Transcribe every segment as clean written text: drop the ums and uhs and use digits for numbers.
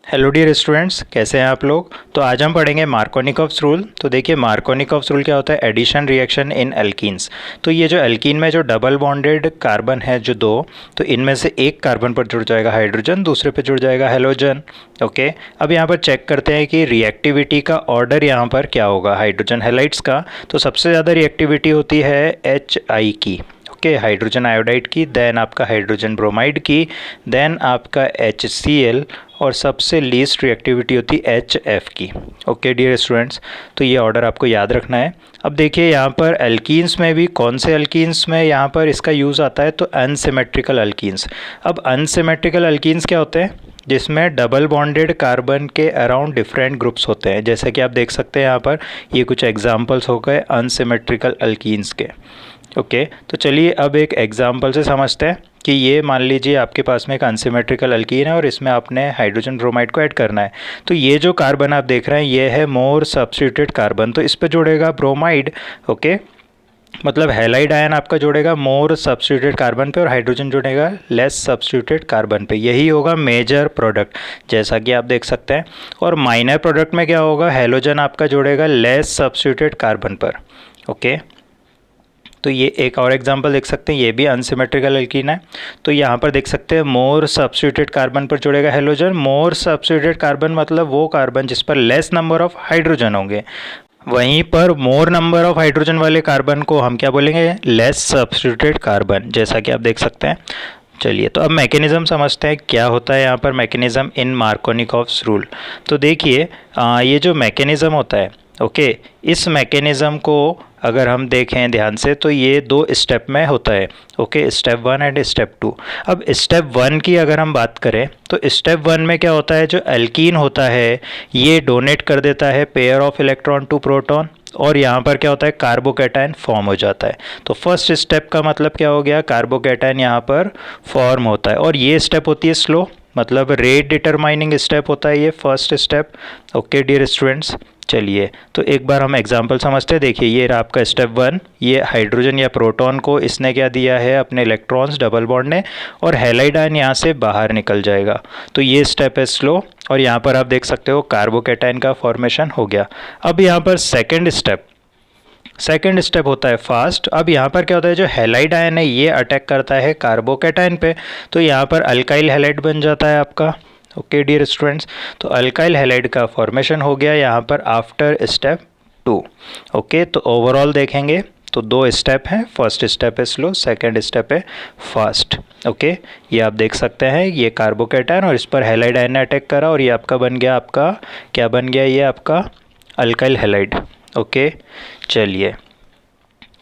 Hello dear students, कैसे हैं आप लोग। तो आज हम पढ़ेंगे मार्कोनिकॉव्स रूल। तो देखिए मार्कोनिकॉव्स रूल क्या होता है, एडिशन रिएक्शन इन एल्कीन्स। तो ये जो एल्कीन में जो डबल बॉन्डेड कार्बन है जो दो, तो इनमें से एक कार्बन पर जुड़ जाएगा हाइड्रोजन, दूसरे पर जुड़ जाएगा हेलोजन। ओके, अब यहाँ पर चेक करते हैं कि रिएक्टिविटी का ऑर्डर यहाँ पर क्या होगा हाइड्रोजन हैलाइड्स का। तो सबसे ज़्यादा रिएक्टिविटी होती है HI की, ओके, हाइड्रोजन आयोडाइड की, देन आपका हाइड्रोजन ब्रोमाइड की, देन आपका HCl, और सबसे लीस्ट रिएक्टिविटी होती है HF की। ओके डियर स्टूडेंट्स, तो ये ऑर्डर आपको याद रखना है। अब देखिए यहाँ पर एल्कीन्स में भी कौन से एल्कीन्स में यहाँ पर इसका यूज़ आता है, तो अनसिमेट्रिकल एल्कीन्स। अब अनसिमेट्रिकल एल्कीन्स क्या होते हैं, जिसमें डबल बॉन्डेड कार्बन के अराउंड डिफरेंट ग्रुप्स होते हैं। जैसे कि आप देख सकते हैं यहाँ पर ये कुछ एग्जाम्पल्स हो गए अनसिमेट्रिकल एल्कीन्स के। ओके, तो चलिए अब एक एग्जाम्पल से समझते हैं कि ये मान लीजिए आपके पास में एक अनसिमेट्रिकल अल्कीन है और इसमें आपने हाइड्रोजन ब्रोमाइड को ऐड करना है। तो ये जो कार्बन आप देख रहे हैं ये है मोर सब्स्टिट्यूटेड कार्बन, तो इस पे जुड़ेगा ब्रोमाइड। ओके, मतलब हैलाइड आयन आपका जुड़ेगा मोर सब्स्टिट्यूटेड कार्बन पे और हाइड्रोजन जुड़ेगा लेस सब्स्टिट्यूटेड कार्बन पे। यही होगा मेजर प्रोडक्ट, जैसा कि आप देख सकते हैं। और माइनर प्रोडक्ट में क्या होगा, हैलोजन आपका जुड़ेगा लेस सब्स्टिट्यूटेड कार्बन पर। ओके, तो ये एक और एग्जांपल देख सकते हैं, ये भी अनसिमेट्रिकल एल्कीन है। तो यहाँ पर देख सकते हैं मोर सब्स्टिट्यूटेड कार्बन पर जुड़ेगा हेलोजन। मोर सब्स्टिट्यूटेड कार्बन मतलब वो कार्बन जिस पर लेस नंबर ऑफ हाइड्रोजन होंगे, वहीं पर मोर नंबर ऑफ हाइड्रोजन वाले कार्बन को हम क्या बोलेंगे, लेस सब्स्टिट्यूटेड कार्बन, जैसा कि आप देख सकते हैं। चलिए तो अब मैकेनिज़्म समझते हैं क्या होता है यहाँ पर मैकेनिज़्म इन मार्कोनिकॉव्स रूल। तो देखिए ये जो मैकेनिज़्म होता है, ओके, इस मैकेनिज़्म को अगर हम देखें ध्यान से तो ये दो स्टेप में होता है। Okay, step 1 and step 2। अब स्टेप 1 की अगर हम बात करें तो स्टेप 1 में क्या होता है, जो एल्कीन होता है ये डोनेट कर देता है pair of electron to proton, और यहाँ पर क्या होता है, कार्बोकैटायन फॉर्म हो जाता है। तो फर्स्ट स्टेप का मतलब क्या हो गया, कार्बोकैटायन यहाँ पर फॉर्म होता है। और ये स्टेप होती है स्लो, मतलब रेट डिटरमाइनिंग स्टेप होता है ये first step. Okay dear students, चलिए तो एक बार हम एग्जांपल समझते हैं। देखिए ये रहा आपका स्टेप 1, ये हाइड्रोजन या प्रोटॉन को इसने क्या दिया है, अपने इलेक्ट्रॉन्स डबल बॉन्ड ने, और हैलाइड आयन यहाँ से बाहर निकल जाएगा। तो ये स्टेप है स्लो, और यहाँ पर आप देख सकते हो कार्बोकैटायन का फॉर्मेशन हो गया। अब यहाँ पर सेकेंड स्टेप होता है फास्ट। अब यहाँ पर क्या होता है, जो हैलाइड आयन है ये अटैक करता है कार्बोकैटायन पे, तो यहाँ पर अल्काइल हैलाइड बन जाता है आपका। ओके डियर स्टूडेंट्स, तो अल्काइल हैलाइड का फॉर्मेशन हो गया यहाँ पर आफ्टर स्टेप 2। ओके, तो ओवरऑल देखेंगे तो दो स्टेप हैं, फर्स्ट स्टेप है स्लो, सेकंड स्टेप है फास्ट। ओके, ये आप देख सकते हैं, ये कार्बोकैटायन और इस पर हैलाइड आयन ने अटैक करा, और ये आपका बन गया, आपका क्या बन गया, ये आपका अल्काइल हैलाइड। ओके, चलिए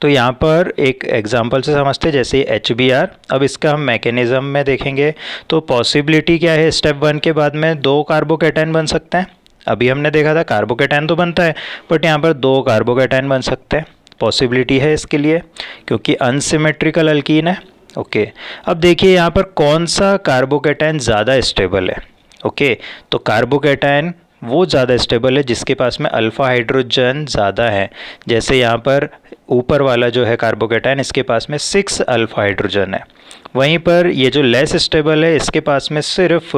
तो यहाँ पर एक एग्जांपल से समझते हैं, जैसे HBr। अब इसका हम मैकेनिज़्म में देखेंगे तो पॉसिबिलिटी क्या है, स्टेप 1 के बाद में दो कार्बोकैटायन बन सकते हैं। अभी हमने देखा था कार्बोकैटायन तो बनता है, बट यहाँ पर दो कार्बोकैटायन बन सकते हैं, पॉसिबिलिटी है इसके लिए, क्योंकि अनसिमेट्रिकल अल्कीन है। ओके, अब देखिए यहाँ पर कौन सा कार्बोकैटायन ज़्यादा स्टेबल है। ओके, तो कार्बोकैटायन वो ज़्यादा स्टेबल है जिसके पास में अल्फ़ा हाइड्रोजन ज़्यादा है। जैसे यहाँ पर ऊपर वाला जो है कार्बोकैटायन, इसके पास में 6 अल्फ़ा हाइड्रोजन है। वहीं पर ये जो लेस स्टेबल है इसके पास में सिर्फ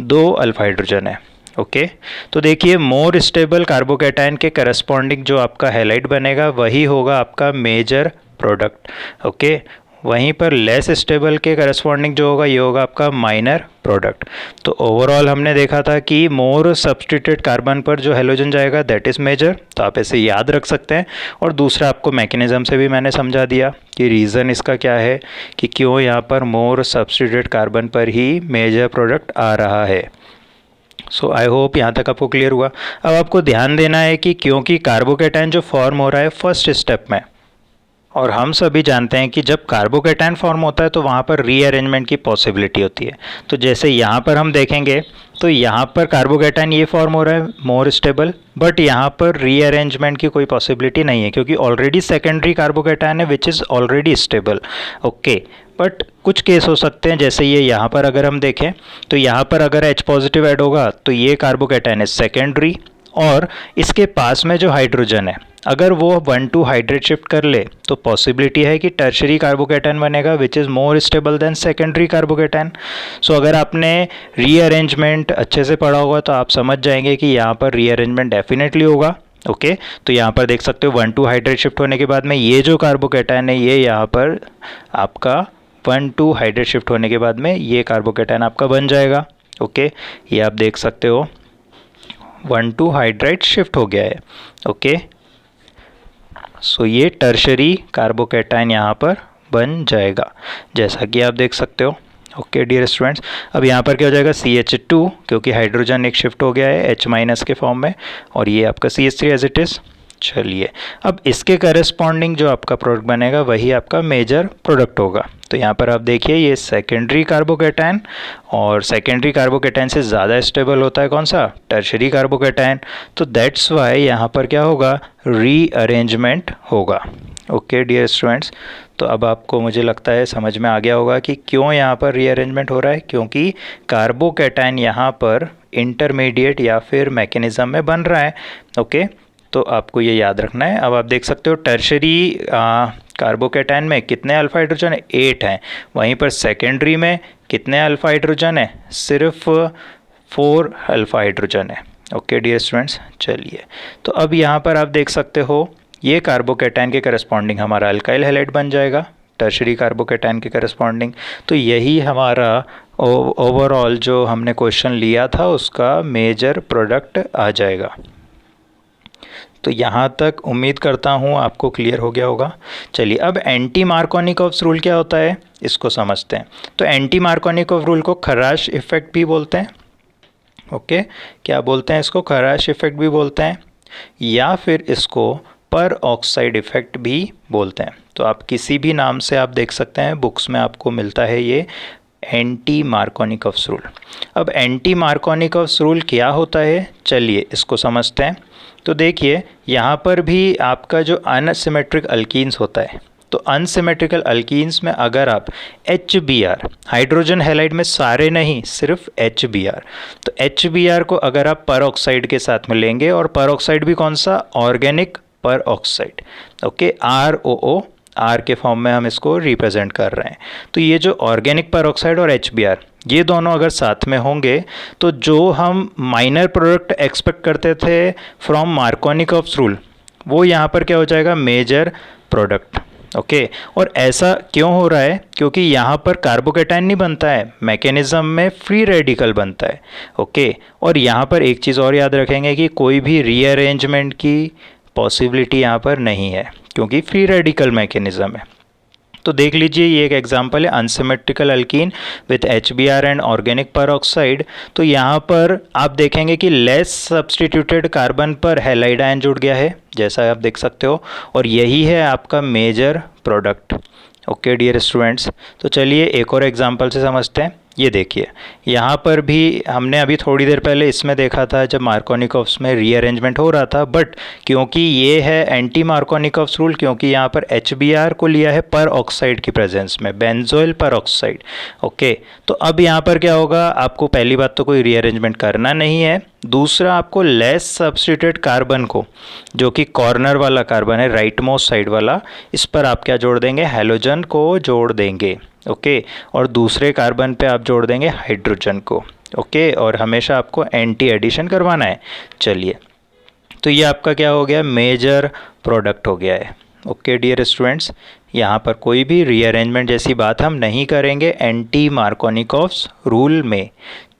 2 अल्फ़ा हाइड्रोजन है। ओके, तो देखिए मोर स्टेबल कार्बोकैटायन के करस्पॉन्डिंग जो आपका हैलाइड बनेगा वही होगा आपका मेजर प्रोडक्ट। ओके, वहीं पर लेस स्टेबल के करस्पॉन्डिंग जो होगा ये होगा आपका माइनर प्रोडक्ट। तो ओवरऑल हमने देखा था कि मोर सब्स्टिट्यूटेड कार्बन पर जो हेलोजन जाएगा दैट इज़ मेजर, तो आप ऐसे याद रख सकते हैं। और दूसरा आपको मैकेनिज़्म से भी मैंने समझा दिया कि रीज़न इसका क्या है कि क्यों यहाँ पर मोर सब्स्टिट्यूटेड कार्बन पर ही मेजर प्रोडक्ट आ रहा है। सो आई होप यहाँ तक आपको क्लियर हुआ। अब आपको ध्यान देना है कि क्योंकि कार्बोकैटायन जो फॉर्म हो रहा है फर्स्ट स्टेप में, और हम सभी जानते हैं कि जब कार्बोकैटायन फॉर्म होता है तो वहाँ पर रीअरेंजमेंट की पॉसिबिलिटी होती है। तो जैसे यहाँ पर हम देखेंगे तो यहाँ पर कार्बोकैटायन ये फॉर्म हो रहा है मोर स्टेबल, बट यहाँ पर रीअरेंजमेंट की कोई पॉसिबिलिटी नहीं है, क्योंकि ऑलरेडी सेकेंडरी कार्बोकैटायन है which is already stable. Okay, but कुछ केस हो सकते हैं, जैसे ये यहाँ पर अगर हम देखें तो यहाँ पर अगर H पॉजिटिव ऐड होगा तो ये कार्बोकैटायन है सेकेंडरी, और इसके पास में जो हाइड्रोजन है अगर वो 1,2 हाइड्रेट शिफ्ट कर ले तो पॉसिबिलिटी है कि टर्शरी कार्बोकेटायन बनेगा which is more stable than secondary carbocation. So अगर आपने रीअरेंजमेंट अच्छे से पढ़ा होगा तो आप समझ जाएंगे कि यहाँ पर रीअरेंजमेंट डेफिनेटली होगा। ओके तो यहाँ पर देख सकते हो 1,2 हाइड्रेट शिफ्ट होने के बाद में ये जो कार्बोकेटायन है ये यहाँ पर आपका 1,2 हाइड्रेट शिफ्ट होने के बाद में ये कार्बोकेटायन आपका बन जाएगा। ओके ये आप देख सकते हो 1,2 हाइड्रेट शिफ्ट हो गया है। ओके सो ये टर्शरी कार्बोकेटायन यहाँ पर बन जाएगा जैसा कि आप देख सकते हो। ओके डियर स्टूडेंट्स, अब यहाँ पर क्या हो जाएगा CH2 क्योंकि हाइड्रोजन एक शिफ्ट हो गया है H- के फॉर्म में और ये आपका CH3 एज इट इज़। चलिए अब इसके करेस्पॉन्डिंग जो आपका प्रोडक्ट बनेगा वही आपका मेजर प्रोडक्ट होगा। तो यहाँ पर आप देखिए ये सेकेंडरी कार्बोकेटायन और सेकेंडरी कार्बोकेटायन से ज़्यादा स्टेबल होता है कौन सा, टर्शरी कार्बोकेटायन। तो दैट्स वाई यहाँ पर क्या होगा, रीअरेंजमेंट होगा। ओके डियर स्टूडेंट्स, तो अब आपको मुझे लगता है समझ में आ गया होगा कि क्यों यहाँ पर रीअरेंजमेंट हो रहा है, क्योंकि कार्बोकेटायन यहाँ पर इंटरमीडिएट या फिर मैकेनिज्म में बन रहा है। ओके तो आपको ये याद रखना है। अब आप देख सकते हो टर्शरी कार्बोकेटायन में कितने अल्फा हाइड्रोजन है, 8 हैं। वहीं पर सेकेंडरी में कितने अल्फा हाइड्रोजन है, सिर्फ 4 अल्फा हाइड्रोजन है। ओके डियर स्टूडेंट्स, चलिए तो अब यहाँ पर आप देख सकते हो ये कार्बोकेटायन के करस्पॉन्डिंग हमारा अल्काइल हैलाइड बन जाएगा टर्शरी कार्बोकेटायन के करस्पॉन्डिंग। तो यही हमारा ओवरऑल जो हमने क्वेश्चन लिया था उसका मेजर प्रोडक्ट आ जाएगा। तो यहाँ तक उम्मीद करता हूँ आपको क्लियर हो गया होगा। चलिए अब एंटी मार्कोनिकॉव्स रूल क्या होता है इसको समझते हैं। तो एंटी मार्कोनिकॉव रूल को खराश इफेक्ट भी बोलते हैं। ओके क्या बोलते हैं इसको, खराश इफेक्ट भी बोलते हैं या फिर इसको पर ऑक्साइड इफेक्ट भी बोलते हैं। तो आप किसी भी नाम से आप देख सकते हैं, बुक्स में आपको मिलता है ये एंटी मार्कोनिकॉव्स रूल। अब एंटी मार्कोनिकॉव्स रूल क्या होता है चलिए इसको समझते हैं। तो देखिए यहाँ पर भी आपका जो अनसिमेट्रिक अल्कीन्स होता है, तो अनसिमेट्रिकल अल्कीन्स में अगर आप HBr, हाइड्रोजन हैलाइड में सारे नहीं सिर्फ HBr, तो HBr को अगर आप पर ऑक्साइड के साथ में लेंगे, और पर ऑक्साइड भी कौन सा, ऑर्गेनिक पर ऑक्साइड। ओके ROO, R के फॉर्म में हम इसको रिप्रेजेंट कर रहे हैं। तो ये जो ऑर्गेनिक पर ऑक्साइड और HBr ये दोनों अगर साथ में होंगे तो जो हम माइनर प्रोडक्ट एक्सपेक्ट करते थे फ्रॉम मार्कोनिकॉव्स रूल वो यहाँ पर क्या हो जाएगा, मेजर प्रोडक्ट। ओके और ऐसा क्यों हो रहा है, क्योंकि यहाँ पर कार्बोकेटायन नहीं बनता है, मैकेनिज्म में फ्री रेडिकल बनता है। ओके और यहाँ पर एक चीज़ और याद रखेंगे कि कोई भी रीअरेंजमेंट की पॉसिबिलिटी यहाँ पर नहीं है क्योंकि फ्री रेडिकल मैकेनिज्म है। तो देख लीजिए ये एक एग्जांपल है unsymmetrical alkyne with HBr and organic पर ऑक्साइड। तो यहाँ पर आप देखेंगे कि लेस सब्सटीट्यूटेड कार्बन पर हैलाइड आयन जुड़ गया है जैसा आप देख सकते हो, और यही है आपका major product. Okay dear students, तो चलिए एक और एग्जांपल से समझते हैं। ये देखिए यहाँ पर भी हमने अभी थोड़ी देर पहले इसमें देखा था जब मार्कोनिकॉव्स में रीअरेंजमेंट हो रहा था, बट क्योंकि ये है एंटी मार्कोनिकॉव्स रूल, क्योंकि यहाँ पर HBr को लिया है पर ऑक्साइड की प्रेजेंस में, बेंजोइल पर ऑक्साइड। ओके तो अब यहाँ पर क्या होगा, आपको पहली बात तो कोई रीअरेंजमेंट करना नहीं है, दूसरा आपको लेस सब्स्टिट्यूटेड कार्बन को, जो कि कॉर्नर वाला कार्बन है राइट मोस्ट साइड वाला, इस पर आप क्या जोड़ देंगे, हैलोजन को जोड़ देंगे। ओके और दूसरे कार्बन पे आप जोड़ देंगे हाइड्रोजन को। ओके और हमेशा आपको एंटी एडिशन करवाना है। चलिए तो ये आपका क्या हो गया, मेजर प्रोडक्ट हो गया है। ओके डियर स्टूडेंट्स, यहाँ पर कोई भी रीअरेंजमेंट जैसी बात हम नहीं करेंगे एंटी मार्कोनिकॉव्स रूल में।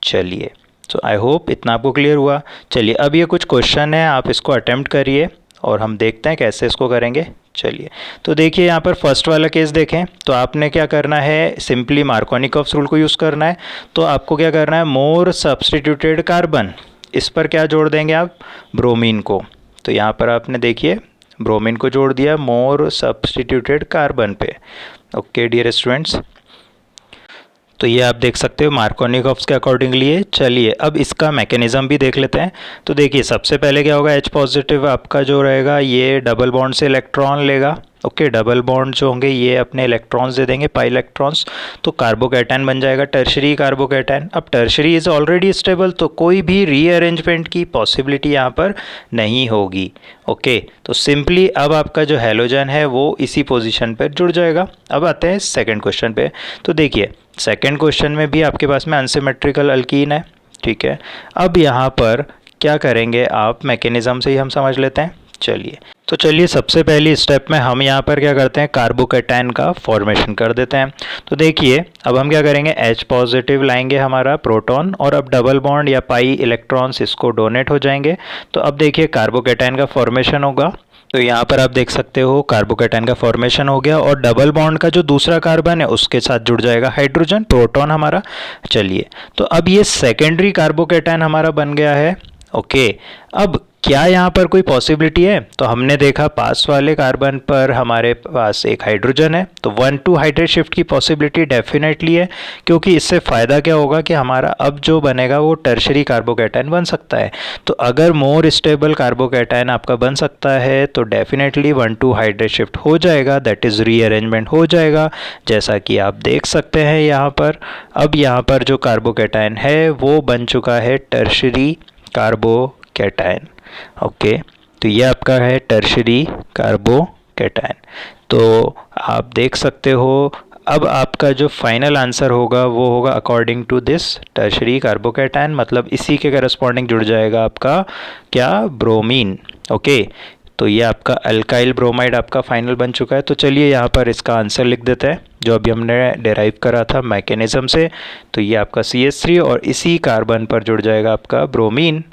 चलिए तो आई होप इतना आपको क्लियर हुआ। चलिए अब ये कुछ क्वेश्चन है, आप इसको अटेम्प्ट करिए और हम देखते हैं कैसे इसको करेंगे। चलिए तो देखिए यहाँ पर फर्स्ट वाला केस देखें, तो आपने क्या करना है, सिंपली मार्कोनिकॉव्स रूल को यूज़ करना है। तो आपको क्या करना है, मोर सब्स्टिट्यूटेड कार्बन, इस पर क्या जोड़ देंगे आप, ब्रोमीन को। तो यहाँ पर आपने देखिए ब्रोमीन को जोड़ दिया मोर सब्स्टिट्यूटेड कार्बन पे। ओके डियर स्टूडेंट्स, तो ये आप देख सकते हो मार्कोनिकॉव्स के अकॉर्डिंगली है। चलिए अब इसका मैकेनिज्म भी देख लेते हैं। तो देखिए सबसे पहले क्या होगा, H पॉजिटिव आपका जो रहेगा ये डबल बॉन्ड से इलेक्ट्रॉन लेगा। ओके, डबल बॉन्ड जो होंगे ये अपने इलेक्ट्रॉन्स दे देंगे, पाई इलेक्ट्रॉन्स, तो कार्बोकैटायन बन जाएगा टर्शरी कार्बोकैटायन। अब टर्शरी इज़ ऑलरेडी स्टेबल, तो कोई भी रीअरेंजमेंट की पॉसिबिलिटी यहाँ पर नहीं होगी। ओके, तो सिंपली अब आपका जो हैलोजन है वो इसी पोजीशन पर जुड़ जाएगा। अब आते हैं सेकंड क्वेश्चन पे। तो देखिए सेकंड क्वेश्चन में भी आपके पास में अनसिमेट्रिकल अल्कीन है, ठीक है। अब यहाँ पर क्या करेंगे आप, मैकेनिज्म से ही हम समझ लेते हैं। चलिए सबसे पहली स्टेप में हम यहाँ पर क्या करते हैं, कार्बोकैटायन का फॉर्मेशन कर देते हैं। तो देखिए अब हम क्या करेंगे, H पॉजिटिव लाएंगे हमारा प्रोटॉन, और अब डबल बॉन्ड या पाई इलेक्ट्रॉन्स इसको डोनेट हो जाएंगे। तो अब देखिए कार्बोकैटायन का फॉर्मेशन होगा। तो यहाँ पर आप देख सकते हो कार्बोकैटायन का फॉर्मेशन हो गया, और डबल बॉन्ड का जो दूसरा कार्बन है उसके साथ जुड़ जाएगा हाइड्रोजन, प्रोटॉन हमारा। चलिए तो अब ये सेकेंडरी कार्बोकैटायन हमारा बन गया है। ओके, अब क्या यहाँ पर कोई पॉसिबिलिटी है, तो हमने देखा पास वाले कार्बन पर हमारे पास एक हाइड्रोजन है, तो 1-2 हाइड्रेट शिफ्ट की पॉसिबिलिटी डेफिनेटली है, क्योंकि इससे फ़ायदा क्या होगा कि हमारा अब जो बनेगा वो टर्शरी कार्बोकैटायन बन सकता है। तो अगर मोर स्टेबल कार्बोकैटायन आपका बन सकता है तो डेफिनेटली 1-2 हाइड्रेट शिफ्ट हो जाएगा, दैट इज़ रीअरेंजमेंट हो जाएगा, जैसा कि आप देख सकते हैं यहाँ पर। अब यहाँ पर जो कार्बोकैटायन है वो बन चुका है टर्शरी कार्बोकैटायन। ओके, तो ये आपका है टर्शरी कार्बोकैटायन। तो आप देख सकते हो अब आपका जो फाइनल आंसर होगा वो होगा according to this tertiary carbocation, मतलब इसी के करस्पॉन्डिंग जुड़ जाएगा आपका क्या, ब्रोमीन। ओके, तो ये आपका अल्काइल ब्रोमाइड आपका फाइनल बन चुका है। तो चलिए यहाँ पर इसका आंसर लिख देते हैं जो अभी हमने डेराइव करा था मैकेनिज्म से। तो ये आपका CH3 और इसी कार्बन पर जुड़ जाएगा आपका ब्रोमीन।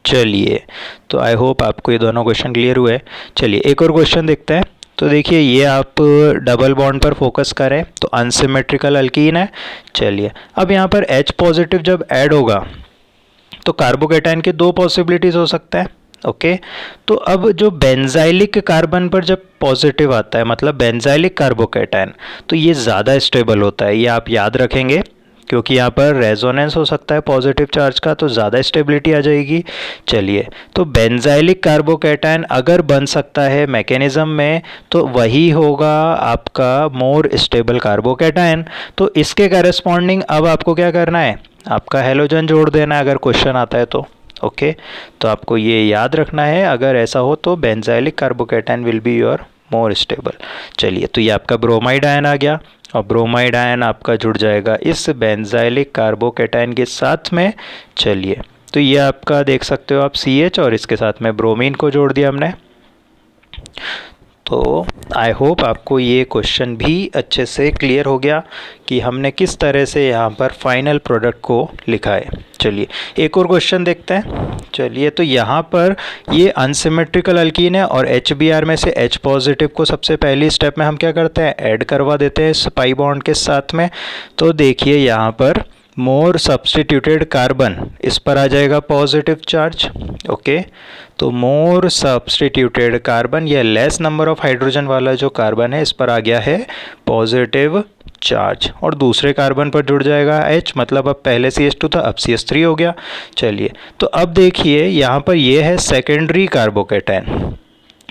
चलिए, तो आई होप आपको ये दोनों क्वेश्चन क्लियर हुए। चलिए एक और क्वेश्चन देखते हैं। तो देखिए ये आप डबल बॉन्ड पर फोकस करें तो अनसिमेट्रिकल अल्कीन है। चलिए अब यहाँ पर H पॉजिटिव जब ऐड होगा तो कार्बोकैटायन के 2 पॉसिबिलिटीज़ हो सकता है। ओके, तो अब जो बेंजाइलिक कार्बन पर जब पॉजिटिव आता है, मतलब बेंजाइलिक कार्बोकैटायन, तो ये ज़्यादा स्टेबल होता है, ये आप याद रखेंगे, क्योंकि यहाँ पर रेजोनेंस हो सकता है पॉजिटिव चार्ज का, तो ज़्यादा स्टेबिलिटी आ जाएगी। चलिए, तो बेंजाइलिक कार्बोकैटायन अगर बन सकता है मैकेनिज्म में तो वही होगा आपका मोर स्टेबल कार्बोकैटायन। तो इसके करस्पॉन्डिंग अब आपको क्या करना है, आपका हैलोजन जोड़ देना है अगर क्वेश्चन आता है तो। ओके, तो आपको ये याद रखना है, अगर ऐसा हो तो benzylic carbocation will be your more stable. चलिए, तो ये आपका ब्रोमाइड आयन आ गया, और ब्रोमाइड आयन आपका जुड़ जाएगा इस बेंजाइलिक कार्बोकैटायन के साथ में। चलिए, तो ये आपका देख सकते हो आप CH, और इसके साथ में ब्रोमीन को जोड़ दिया हमने। तो आई होप आपको ये क्वेश्चन भी अच्छे से क्लियर हो गया कि हमने किस तरह से यहाँ पर फाइनल प्रोडक्ट को लिखा है। चलिए एक और क्वेश्चन देखते हैं। चलिए, तो यहाँ पर ये अनसिमेट्रिकल अल्कीन है, और HBr में से H पॉजिटिव को सबसे पहली स्टेप में हम क्या करते हैं, ऐड करवा देते हैं पाई बॉन्ड के साथ में। तो देखिए यहाँ पर मोर सब्सटीट्यूटेड कार्बन, इस पर आ जाएगा पॉजिटिव चार्ज। ओके, तो मोर सब्सटीट्यूटेड कार्बन या लेस नंबर ऑफ हाइड्रोजन वाला जो कार्बन है इस पर आ गया है पॉजिटिव चार्ज, और दूसरे कार्बन पर जुड़ जाएगा H, मतलब अब पहले CH2 था अब CH3 हो गया। चलिए, तो अब देखिए यहाँ पर ये है सेकेंडरी कार्बोकैटायन,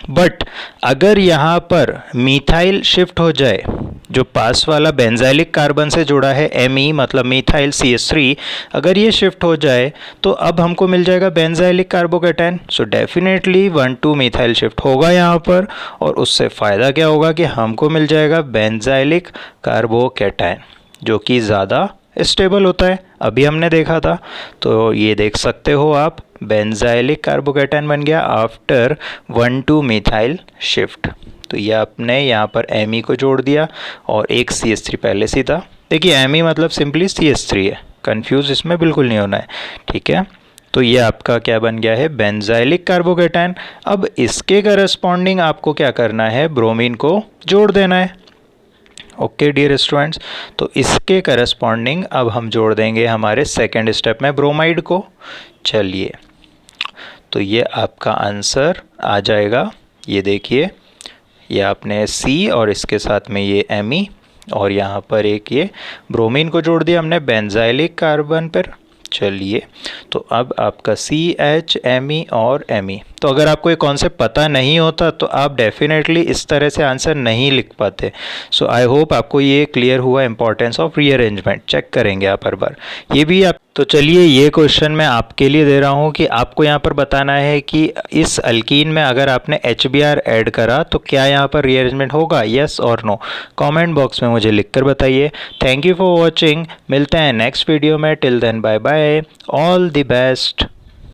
बट अगर यहाँ पर मीथाइल शिफ्ट हो जाए, जो पास वाला बेंजाइलिक कार्बन से जुड़ा है Me, मतलब मीथाइल CH3, अगर ये शिफ्ट हो जाए तो अब हमको मिल जाएगा benzylic carbocation. So definitely 1-2 methyl shift होगा यहाँ पर, और उससे फ़ायदा क्या होगा कि हमको मिल जाएगा बेंजाइलिक कार्बोकैटायन, जो कि ज़्यादा स्टेबल होता है, अभी हमने देखा था। तो ये देख सकते हो आप, बेंजाइलिक कार्बोकैटायन बन गया आफ्टर 1-2 मीथाइल शिफ्ट। तो ये आपने यहाँ पर Me को जोड़ दिया, और एक CH3 पहले से था। देखिए Me मतलब सिंपली CH3 है, कंफ्यूज इसमें बिल्कुल नहीं होना है, ठीक है। तो ये आपका क्या बन गया है, बेंजाइलिक कार्बोकैटायन। अब इसके करस्पॉन्डिंग आपको क्या करना है, ब्रोमीन को जोड़ देना है। ओके डियर स्टूडेंट्स, तो इसके करस्पॉन्डिंग अब हम जोड़ देंगे हमारे सेकेंड स्टेप में ब्रोमाइड को। चलिए, तो ये आपका आंसर आ जाएगा, ये देखिए, ये आपने C और इसके साथ में ये Me, और यहाँ पर एक ये ब्रोमीन को जोड़ दिया हमने बेंजाइलिक कार्बन पर। चलिए, तो अब आपका CH, Me और Me। तो अगर आपको ये कॉन्सेप्ट पता नहीं होता तो आप डेफिनेटली इस तरह से आंसर नहीं लिख पाते। सो आई होप आपको ये क्लियर हुआ इम्पोर्टेंस ऑफ रीअरेंजमेंट। चेक करेंगे आप हर बार ये भी आप। तो चलिए, ये क्वेश्चन मैं आपके लिए दे रहा हूँ कि आपको यहाँ पर बताना है कि इस अल्कीन में अगर आपने HBr ऐड करा तो क्या यहाँ पर रीअरेंजमेंट होगा, येस और नो। कमेंट बॉक्स में मुझे लिखकर बताइए। Thank you for watching. मिलते हैं नेक्स्ट वीडियो में। Till then bye bye, all the best.